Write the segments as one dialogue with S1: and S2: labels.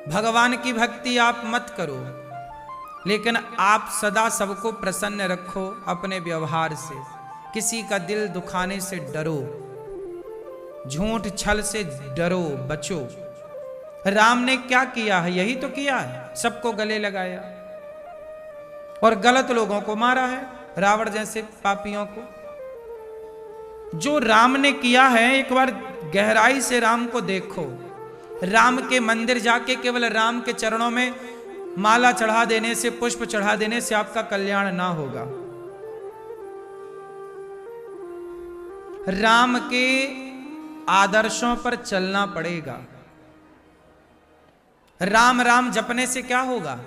S1: भगवान की भक्ति आप मत करो, लेकिन आप सदा सबको प्रसन्न रखो अपने व्यवहार से। किसी का दिल दुखाने से डरो, झूठ छल से डरो, बचो। राम ने क्या किया है? यही तो किया है, सबको गले लगाया और गलत लोगों को मारा है, रावण जैसे पापियों को। जो राम ने किया है, एक बार गहराई से राम को देखो। राम के मंदिर जाके केवल राम के चरणों में माला चढ़ा देने से, पुष्प चढ़ा देने से आपका कल्याण ना होगा। राम के आदर्शों पर चलना पड़ेगा। राम राम जपने से क्या होगा?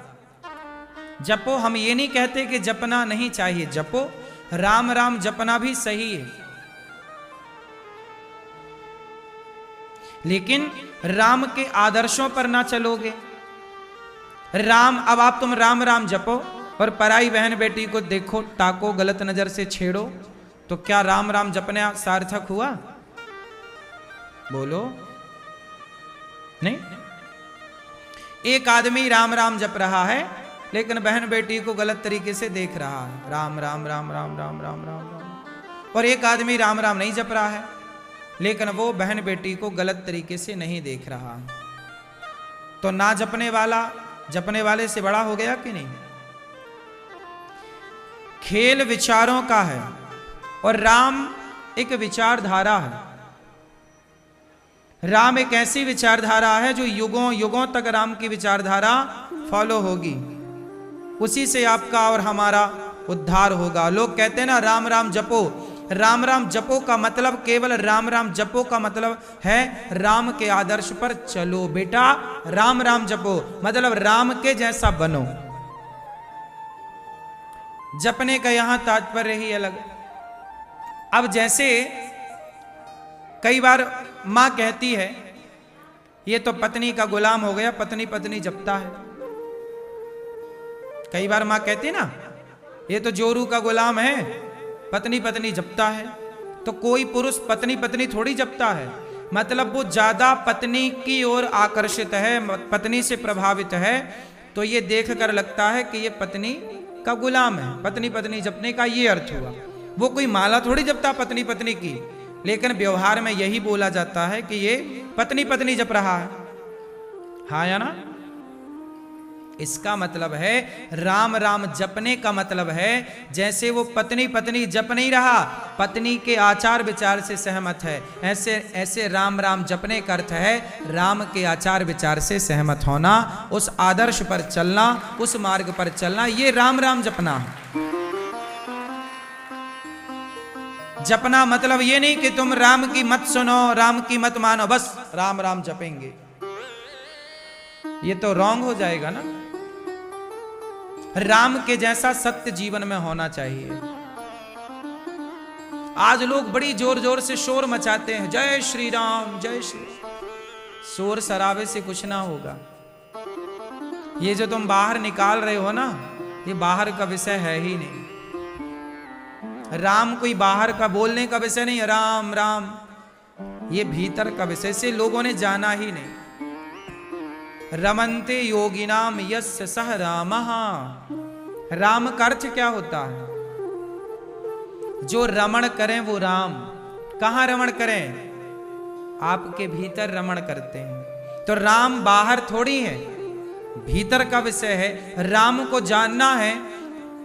S1: जपो, हम ये नहीं कहते कि जपना नहीं चाहिए, जपो। राम राम जपना भी सही है, लेकिन राम के आदर्शों पर ना चलोगे। राम, अब तुम राम राम जपो और पराई बहन बेटी को देखो, ताको, गलत नजर से छेड़ो, तो क्या राम राम जपना सार्थक हुआ? बोलो नहीं। एक आदमी राम राम जप रहा है, लेकिन बहन बेटी को गलत तरीके से देख रहा है। राम राम राम राम राम राम राम राम। और एक आदमी राम राम नहीं जप रहा है, लेकिन वो बहन बेटी को गलत तरीके से नहीं देख रहा है। तो ना जपने वाला जपने वाले से बड़ा हो गया कि नहीं? खेल विचारों का है और राम एक विचारधारा है। राम एक ऐसी विचारधारा है जो युगों युगों तक राम की विचारधारा फॉलो होगी। उसी से आपका और हमारा उद्धार होगा। लोग कहते हैं ना राम राम जपो। राम राम जपो का मतलब, केवल राम राम जपो का मतलब है राम के आदर्श पर चलो। बेटा राम राम जपो मतलब राम के जैसा बनो। जपने का यहां तात्पर्य ही अलग। अब जैसे कई बार मां कहती है ये तो पत्नी का गुलाम हो गया, पत्नी पत्नी जपता है। कई बार मां कहती ना ये तो जोरू का गुलाम है, पत्नी पत्नी जपता है। तो कोई पुरुष पत्नी पत्नी थोड़ी जपता है, मतलब वो ज्यादा पत्नी की ओर आकर्षित है, पत्नी से प्रभावित है, तो ये देख कर लगता है कि ये पत्नी का गुलाम है। पत्नी पत्नी जपने का ये अर्थ हुआ। वो कोई माला थोड़ी जपता पत्नी पत्नी की, लेकिन व्यवहार में यही बोला जाता है कि ये पत्नी पत्नी जप रहा है। हाँ या ना? इसका मतलब है राम राम जपने का मतलब है जैसे वो पत्नी पत्नी जप नहीं रहा, पत्नी के आचार विचार से सहमत है, ऐसे ऐसे राम राम जपने का अर्थ है राम के आचार विचार से सहमत होना, उस आदर्श पर चलना, उस मार्ग पर चलना, ये राम राम जपना है। जपना मतलब ये नहीं कि तुम राम की मत सुनो, राम की मत मानो, बस राम राम जपेंगे, ये तो रॉन्ग हो जाएगा ना। राम के जैसा सत्य जीवन में होना चाहिए। आज लोग बड़ी जोर जोर से शोर मचाते हैं, जय श्री राम जय श्री। शोर शराबे से कुछ ना होगा। ये जो तुम बाहर निकाल रहे हो ना, ये बाहर का विषय है ही नहीं। राम कोई बाहर का बोलने का विषय नहीं, राम राम ये भीतर का विषय से लोगों ने जाना ही नहीं। रमन्ते योगिनाम यस्य सह रामः। राम का अर्थ क्या होता है? जो रमण करें वो राम। कहां रमण करें? आपके भीतर रमण करते हैं। तो राम बाहर थोड़ी है, भीतर का विषय है। राम को जानना है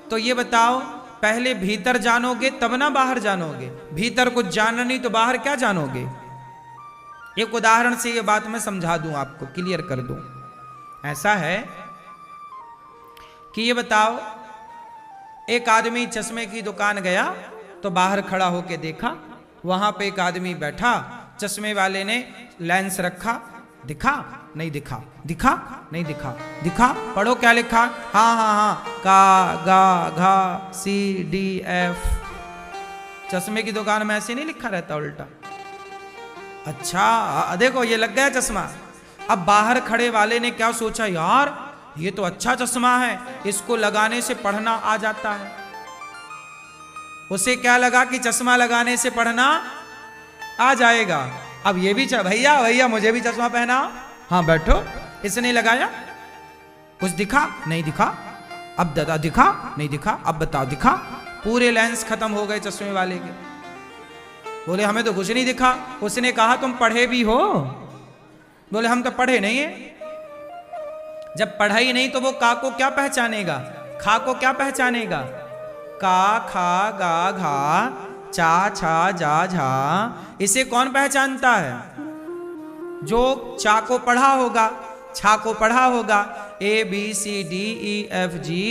S1: तो ये बताओ, पहले भीतर जानोगे तब ना बाहर जानोगे। भीतर कुछ जानना नहीं तो बाहर क्या जानोगे? एक उदाहरण से ये बात मैं समझा दूं, आपको क्लियर कर दूं। ऐसा है कि ये बताओ, एक आदमी चश्मे की दुकान गया तो बाहर खड़ा होके देखा, वहां पे एक आदमी बैठा, चश्मे वाले ने लेंस रखा, दिखा नहीं दिखा, दिखा नहीं दिखा, दिखा पढ़ो क्या लिखा, हाँ हाँ हाँ, का गा घा सी डी एफ। चश्मे की दुकान में ऐसे नहीं लिखा रहता, उल्टा। अच्छा देखो ये लग गया चश्मा। अब बाहर खड़े वाले ने क्या सोचा, यार ये तो अच्छा चश्मा है, इसको लगाने से पढ़ना आ जाता है। उसे क्या लगा कि चश्मा लगाने से पढ़ना आ जाएगा। अब ये भी भैया भैया मुझे भी चश्मा पहनाओ, हाँ बैठो। इसने लगाया, कुछ दिखा नहीं दिखा, अब दादा दिखा नहीं दिखा, अब बताओ दिखा। पूरे लेंस खत्म हो गए चश्मे वाले के। बोले हमें तो कुछ नहीं दिखा। उसने कहा तुम पढ़े भी हो? बोले हम तो पढ़े नहीं है। जब पढ़ा ही नहीं तो वो का को क्या पहचानेगा, खा को क्या पहचानेगा? का खा गा घा चा छा जा झा, इसे कौन पहचानता है? जो चा को पढ़ा होगा, छा को पढ़ा होगा, A B C D E F G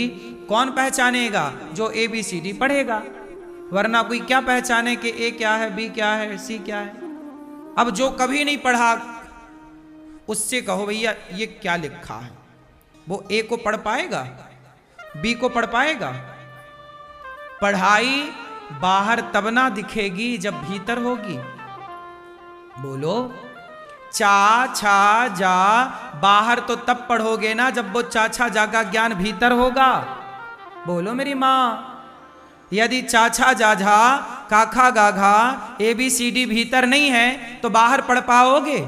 S1: कौन पहचानेगा? जो ए बी सी डी पढ़ेगा। वरना कोई क्या पहचाने कि ए क्या है, बी क्या है, सी क्या है। अब जो कभी नहीं पढ़ा उससे कहो भैया ये क्या लिखा है, वो ए को पढ़ पाएगा, बी को पढ़ पाएगा? पढ़ाई बाहर तब ना दिखेगी जब भीतर होगी। बोलो चा छा जा बाहर तो तब पढ़ोगे ना जब वो चाछा जा का ज्ञान भीतर होगा। बोलो मेरी माँ, यदि चाछा जा झा काखा गाघा ए बी सी डी भीतर नहीं है तो बाहर पढ़ पाओगे?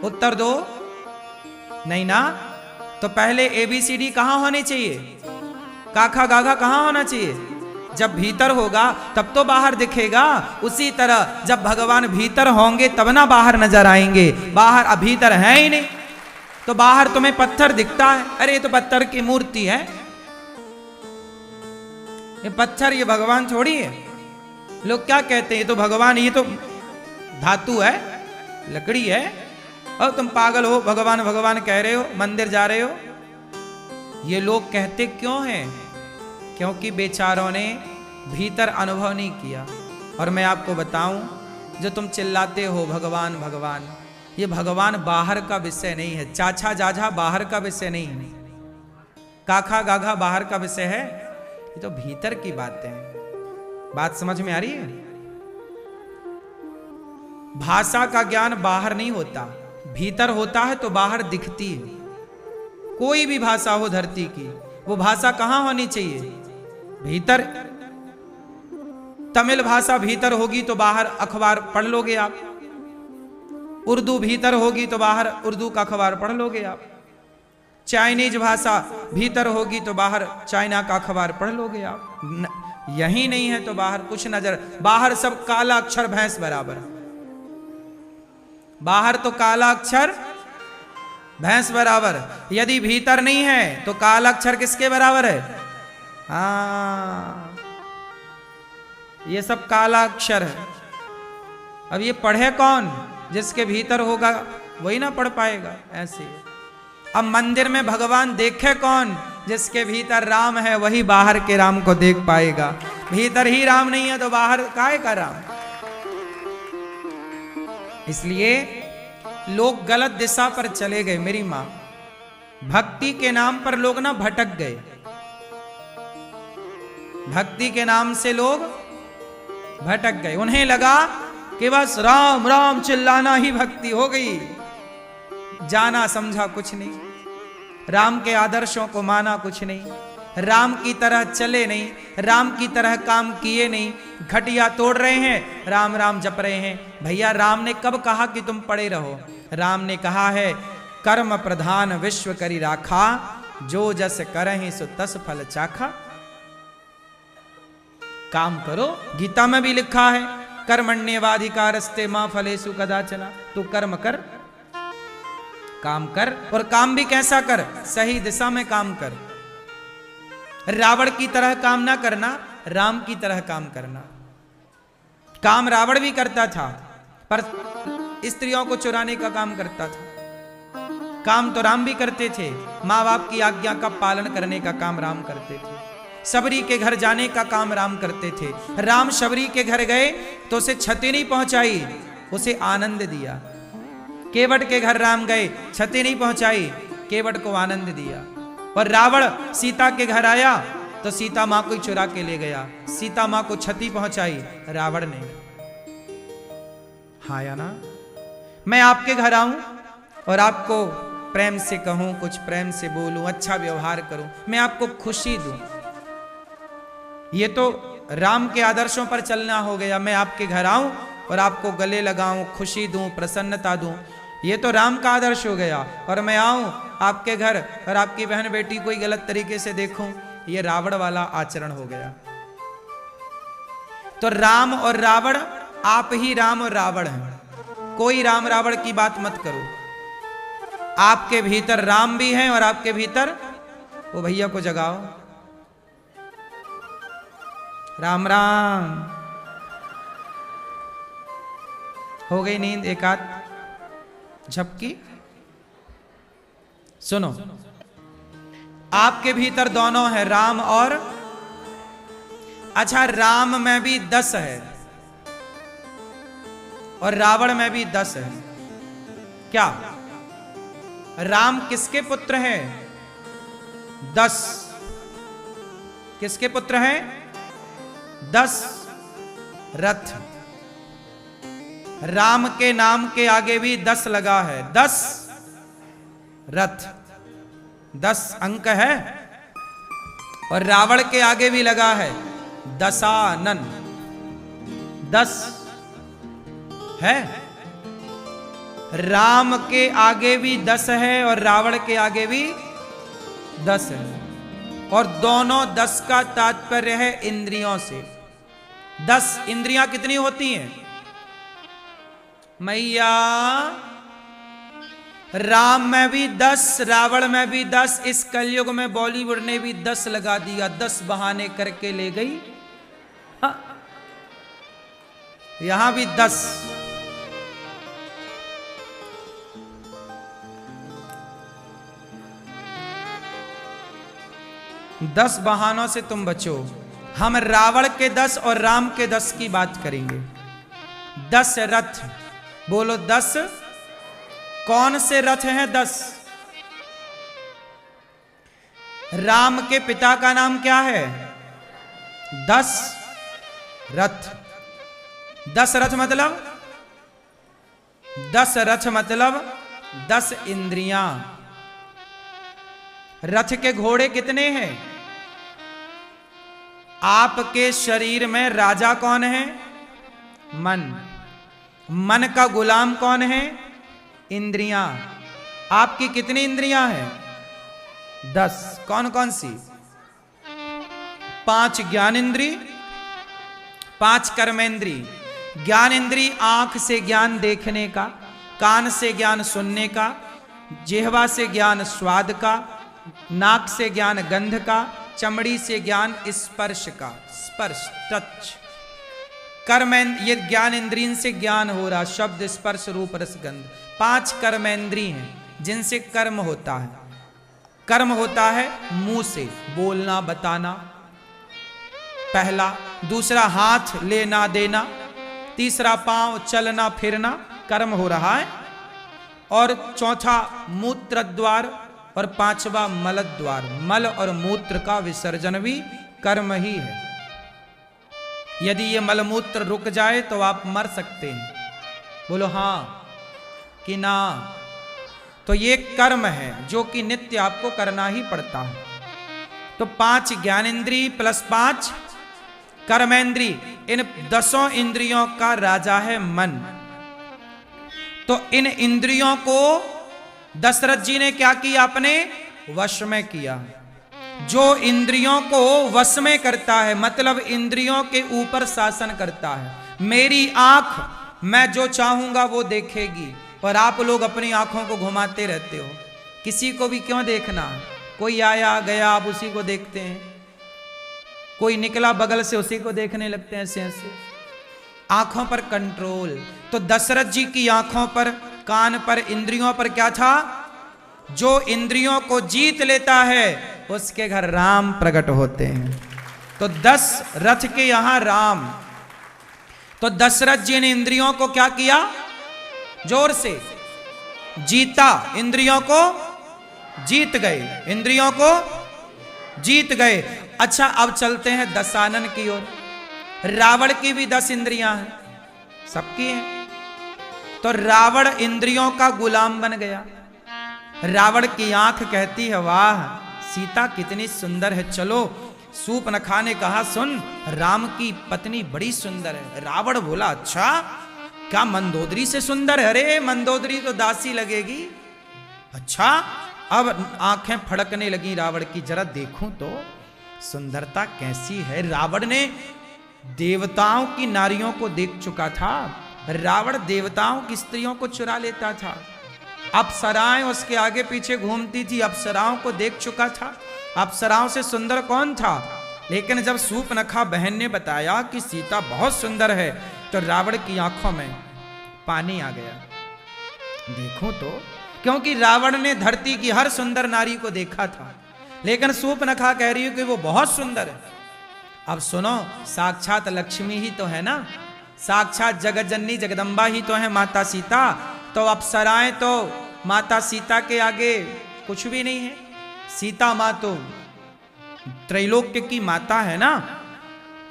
S1: उत्तर दो, नहीं ना। तो पहले ए बी सी डी कहां होने चाहिए, काखा गाघा कहां होना चाहिए? जब भीतर होगा तब तो बाहर दिखेगा। उसी तरह जब भगवान भीतर होंगे तब ना बाहर नजर आएंगे। बाहर अब भीतर है ही नहीं तो बाहर तुम्हें पत्थर दिखता है। अरे ये तो पत्थर की मूर्ति है, ये पत्थर, ये भगवान थोड़ी है। लोग क्या कहते हैं, ये तो भगवान, ये तो धातु है, लकड़ी है। और तुम पागल हो, भगवान भगवान कह रहे हो, मंदिर जा रहे हो। ये लोग कहते क्यों हैं? क्योंकि बेचारों ने भीतर अनुभव नहीं किया। और मैं आपको बताऊं, जो तुम चिल्लाते हो भगवान भगवान, ये भगवान बाहर का विषय नहीं है। चाछा जाझा बाहर का विषय नहीं है, काखा गाघा बाहर का विषय है, ये तो भीतर की बातें हैं। बात समझ में आ रही है? भाषा का ज्ञान बाहर नहीं होता, भीतर होता है तो बाहर दिखती है। कोई भी भाषा हो धरती की, वो भाषा कहां होनी चाहिए? भीतर। तमिल भाषा भीतर होगी तो बाहर अखबार पढ़ लोगे आप। उर्दू भीतर होगी तो बाहर उर्दू का अखबार पढ़ लोगे आप। चाइनीज भाषा भीतर होगी तो बाहर चाइना का अखबार पढ़ लोगे आप। यही नहीं है तो बाहर कुछ नजर, बाहर सब काला अक्षर भैंस बराबर। बाहर तो काला अक्षर भैंस बराबर। यदि भीतर नहीं है तो काला अक्षर किसके बराबर है? हाँ, ये सब काला अक्षर है। अब ये पढ़े कौन? जिसके भीतर होगा वही ना पढ़ पाएगा। ऐसे अब मंदिर में भगवान देखे कौन? जिसके भीतर राम है वही बाहर के राम को देख पाएगा। भीतर ही राम नहीं है तो बाहर काहे का राम? इसलिए लोग गलत दिशा पर चले गए मेरी मां। भक्ति के नाम पर लोग ना भटक गए। भक्ति के नाम से लोग भटक गए। उन्हें लगा कि बस राम राम चिल्लाना ही भक्ति हो गई। जाना समझा कुछ नहीं, राम के आदर्शों को माना कुछ नहीं, राम की तरह चले नहीं, राम की तरह काम किए नहीं, घटिया तोड़ रहे हैं, राम राम जप रहे हैं। भैया राम ने कब कहा कि तुम पड़े रहो? राम ने कहा है कर्म प्रधान विश्व करी राखा, जो जस करहि सो तस फल चाखा। काम करो, गीता में भी लिखा है कर्मण्येवाधिकारस्ते मां फलेषु कदाचन। तू कर्म कर, काम कर, और काम भी कैसा कर? सही दिशा में काम कर। रावण की तरह काम ना करना, राम की तरह काम करना। काम रावण भी करता था पर स्त्रियों को चुराने का काम करता था। काम तो राम भी करते थे, माँ बाप की आज्ञा का पालन करने का काम राम करते थे। शबरी के घर जाने का काम राम करते थे। राम शबरी के घर गए तो उसे क्षति नहीं पहुंचाई, उसे आनंद दिया। केवट के घर राम गए, क्षति नहीं पहुंचाई, केवट को आनंद दिया। और रावण सीता के घर आया तो सीता मां को चुरा के ले गया, सीता मां को क्षति पहुंचाई रावण ने। हाँ या ना? मैं आपके घर आऊं और आपको प्रेम से कहूं, कुछ प्रेम से बोलूं, अच्छा व्यवहार करूं, मैं आपको खुशी दूं, ये तो राम के आदर्शों पर चलना हो गया। मैं आपके घर आऊं और आपको गले लगाऊं, खुशी दूं, प्रसन्नता दूं, ये तो राम का आदर्श हो गया। और मैं आऊं आपके घर और आपकी बहन बेटी कोई गलत तरीके से देखूं, ये रावण वाला आचरण हो गया। तो राम और रावण, आप ही राम और रावण हैं। कोई राम रावण की बात मत करो। आपके भीतर राम भी हैं और आपके भीतर, वो भैया को जगाओ। राम राम। हो गई नींद एक आध झपकी? सुनो, आपके भीतर दोनों है, राम और, अच्छा राम में भी 10 है और रावण में भी 10 है। क्या राम किसके पुत्र हैं? 10। किसके पुत्र हैं? 10 रथ। राम के नाम के आगे भी 10 लगा है, 10 रथ, 10 अंक है। और रावण के आगे भी लगा है दशानन, 10 है। राम के आगे भी 10 है और रावण के आगे भी 10 है। और दोनों 10 का तात्पर्य है इंद्रियों से। 10 इंद्रियां कितनी होती हैं मैया? राम में भी 10, रावण में भी 10। इस कलयुग में बॉलीवुड ने भी 10 लगा दिया, 10 बहाने करके ले गई। हाँ। यहां भी 10। दस बहानों से तुम बचो। हम रावण के 10 और राम के 10 की बात करेंगे। 10 रथ, बोलो 10। कौन से रथ हैं 10? राम के पिता का नाम क्या है? 10 रथ। 10 रथ मतलब 10 रथ मतलब 10 इंद्रियां। रथ के घोड़े कितने हैं? आपके शरीर में राजा कौन है? मन। मन का गुलाम कौन है? इंद्रियां। आपकी कितनी इंद्रियां हैं? 10। कौन कौन सी? 5 ज्ञानेंद्री, 5 कर्मेंद्री। ज्ञानेंद्री आंख से ज्ञान देखने का, कान से ज्ञान सुनने का, जिह्वा से ज्ञान स्वाद का, नाक से ज्ञान गंध का, चमड़ी से ज्ञान स्पर्श का, स्पर्श टच। कर्मेंद्र, ये ज्ञानेंद्रिय से ज्ञान हो रहा, शब्द स्पर्श रूप रस गंध। 5 कर्मेंद्रिय हैं जिनसे कर्म होता है। कर्म होता है मुंह से बोलना बताना, पहला। दूसरा हाथ लेना देना, तीसरा पांव चलना फिरना, कर्म हो रहा है। और चौथा मूत्र द्वार और 5वां मल द्वार। मल और मूत्र का विसर्जन भी कर्म ही है। यदि ये मलमूत्र रुक जाए तो आप मर सकते हैं। बोलो हां कि ना? तो ये कर्म है जो कि नित्य आपको करना ही पड़ता है। तो 5 ज्ञानेंद्री प्लस 5 कर्मेंद्री, इन 10 इंद्रियों का राजा है मन। तो इन इंद्रियों को दशरथ जी ने क्या किया? अपने वश में किया। जो इंद्रियों को वश में करता है मतलब इंद्रियों के ऊपर शासन करता है। मेरी आंख मैं जो चाहूंगा वो देखेगी, और आप लोग अपनी आंखों को घुमाते रहते हो। किसी को भी क्यों देखना? कोई आया गया आप उसी को देखते हैं, कोई निकला बगल से उसी को देखने लगते हैं ऐसे ऐसे। आंखों पर कंट्रोल। तो दशरथ जी की आंखों पर, कान पर, इंद्रियों पर क्या था? जो इंद्रियों को जीत लेता है उसके घर राम प्रकट होते हैं। तो 10 रथ के यहां राम। तो दशरथ जी ने इंद्रियों को क्या किया? जोर से जीता, इंद्रियों को जीत गए, इंद्रियों को जीत गए। अच्छा अब चलते हैं दशानन की ओर। रावण की भी 10 इंद्रियां हैं, सबकी हैं। तो रावण इंद्रियों का गुलाम बन गया। रावण की आंख कहती है वाह सीता कितनी सुंदर है, चलो सूप न खाने कहा सुन, राम की पत्नी बड़ी सुंदर है। रावण बोला अच्छा क्या मंदोदरी से सुंदर है? अरे मंदोदरी तो दासी लगेगी। अच्छा अब आंखें फड़कने लगी रावण की, जरा देखूं तो सुंदरता कैसी है। रावण ने देवताओं की नारियों को देख चुका था। रावण देवताओं की स्त्रियों को चुरा लेता था। अप्सराएं उसके आगे पीछे घूमती थी, अप्सराओं को देख चुका था। अप्सराओं से सुंदर कौन था? लेकिन जब शूर्पणखा बहन ने बताया कि सीता बहुत सुंदर है, तो रावण की आंखों में पानी आ गया। देखूं तो, क्योंकि रावण ने धरती की हर सुंदर नारी को देखा था, लेकिन शूर्पणखा कह रही है कि वो बहुत सुंदर है। अब सुनो, साक्षात लक्ष्मी ही तो है ना, साक्षात जगत जननी जगदम्बा ही तो है माता सीता। तो अप्सराएं तो माता सीता के आगे कुछ भी नहीं है। सीता माँ तो त्रैलोक्य की माता है ना,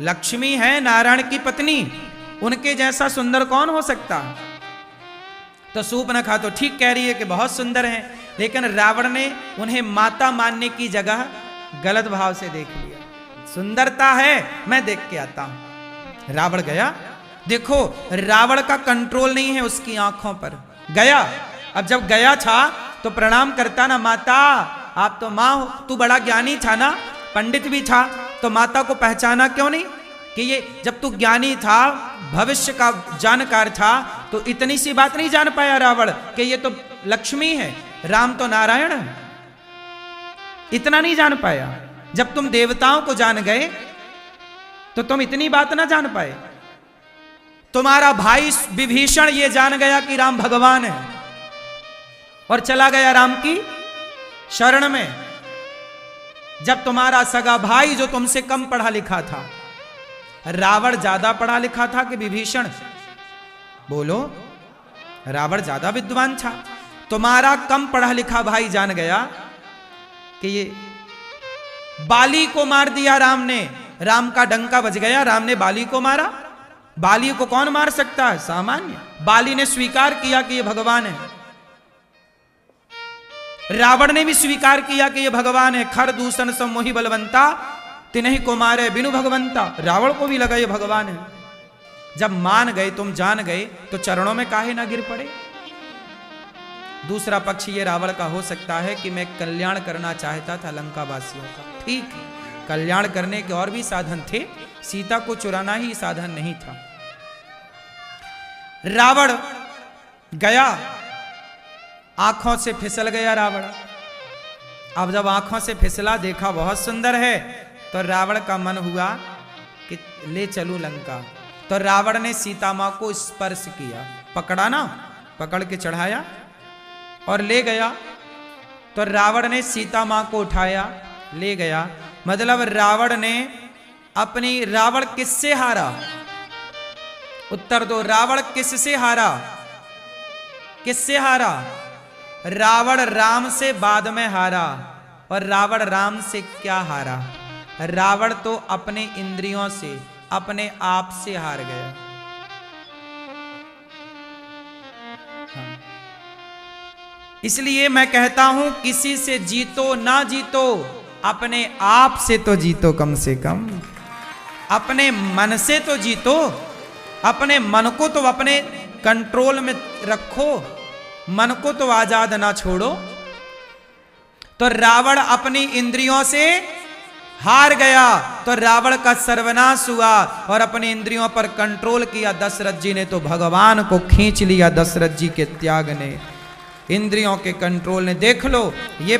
S1: लक्ष्मी है नारायण की पत्नी, उनके जैसा सुंदर कौन हो सकता? तो शूर्पणखा तो ठीक कह रही है कि बहुत सुंदर है, लेकिन रावण ने उन्हें माता मानने की जगह गलत भाव से देख लिया। सुंदरता है, मैं देख के आता हूं। रावण गया, देखो रावण का कंट्रोल नहीं है उसकी आंखों पर। गया, अब जब गया था तो प्रणाम करता ना, माता आप तो माँ हो, तू बड़ा ज्ञानी था ना, पंडित भी था, तो माता को पहचाना क्यों नहीं? कि ये जब तू ज्ञानी था, भविष्य का जानकार था, तो इतनी सी बात नहीं जान पाया रावण कि ये तो लक्ष्मी है, राम तो नारायण है, इतना नहीं जान पाया। जब तुम देवताओं को जान गए तो तुम इतनी बात ना जान पाए। तुम्हारा भाई विभीषण ये जान गया कि राम भगवान है और चला गया राम की शरण में। जब तुम्हारा सगा भाई जो तुमसे कम पढ़ा लिखा था, रावण ज्यादा पढ़ा लिखा था कि विभीषण? बोलो, रावण ज्यादा विद्वान था। तुम्हारा कम पढ़ा लिखा भाई जान गया कि ये बाली को मार दिया राम ने, राम का डंका बज गया, राम ने बाली को मारा। बाली को कौन मार सकता है? सामान्य। बाली ने स्वीकार किया कि ये भगवान है, रावण ने भी स्वीकार किया कि ये भगवान है। खर दूषण सब मोहि बलवंता, तिन्हीं को मारे बिनु भगवंता। रावण को भी लगा ये भगवान है। जब मान गए, तुम जान गए, तो चरणों में काहे ना गिर पड़े? दूसरा पक्ष ये रावण का हो सकता है कि मैं कल्याण करना चाहता था लंका वासियों का। ठीक, कल्याण करने के और भी साधन थे, सीता को चुराना ही साधन नहीं था। रावण गया, आंखों से फिसल गया रावण। अब जब आंखों से फिसला, देखा बहुत सुंदर है, तो रावण का मन हुआ कि ले चलूं लंका। तो रावण ने सीता मां को स्पर्श किया, पकड़ा ना, पकड़ के चढ़ाया और ले गया। तो रावण ने सीता मां को उठाया, ले गया। मतलब रावण ने अपनी, रावण किससे हारा? उत्तर दो, रावण किससे हारा? किससे हारा? रावण राम से बाद में हारा। और रावण राम से क्या हारा? रावण तो अपने इंद्रियों से, अपने आप से हार गया। हाँ। इसलिए मैं कहता हूं, किसी से जीतो ना जीतो, अपने आप से तो जीतो कम से कम। अपने मन से तो जीतो, अपने मन को तो अपने कंट्रोल में रखो, मन को तो आजाद ना छोड़ो। तो रावण अपनी इंद्रियों से हार गया, तो रावण का सर्वनाश हुआ और अपनी इंद्रियों पर कंट्रोल किया दशरथ जी ने, तो भगवान को खींच लिया दशरथ जी के त्याग ने, इंद्रियों के कंट्रोल ने। देख लो ये